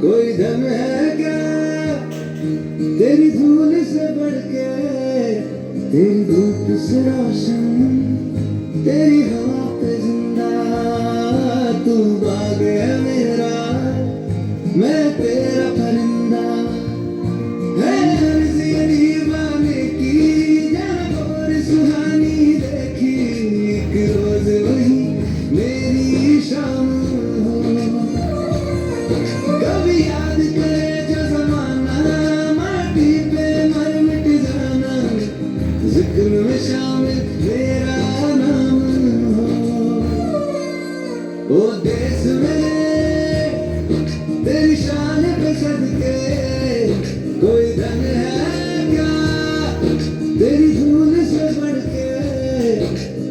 कोई धन है क्या तेरी धूल से बढ़ के, तेरी धूप से रोशन, तेरी हवा पे जिंदा। तू बाग है मेरा, मैं तेरा परिंदा। है अर्ज़ ये दीवाने की, जहाँ और सुहानी देखी, एक रोज वही मेरी शाम हो। कभी याद करे जो ज़माना, माटी पे मर मिट जाना, जिक्र में शामिल मेरा नाम हो। ओ देश मेरे तेरी शान पे सदके, कोई धन है क्या तेरी धूल से बढ़ के,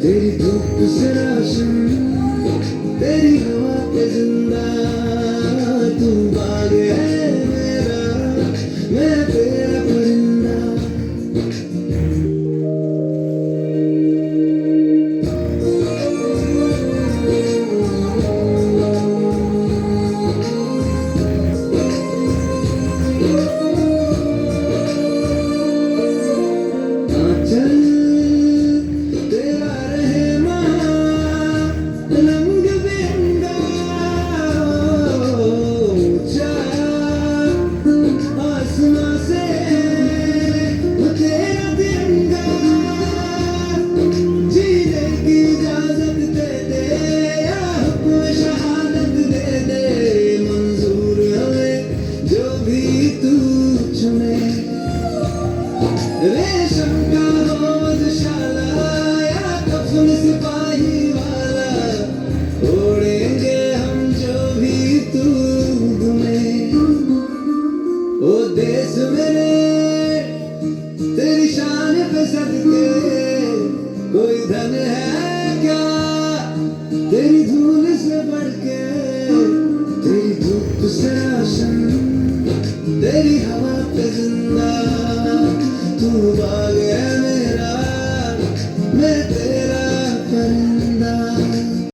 तेरी धूप से रोशन, तेरी हवा पे जिंदा। तू बाग है मेरा, मैं तेरा परिंदा। चल तेरा रहे रंग बिरंगा, ऊंचा आसमां से तेरा तिरंगा। जीने की इजाजत दे दे, या हुक्म शहादत दे दे, मंजूर हमें जो भी तू चुने। रेशम का हो मधुशाला, या कफन सिपाही वाला, ओढ़ेंगे हम जो भी तू तुम्हें। ओ देश मेरे तेरी शान पे सदके, कोई धन है क्या तेरी धूल से बढ़ के, तेरी धूप से रोशन, तेरी हवा पे जिंदा। तू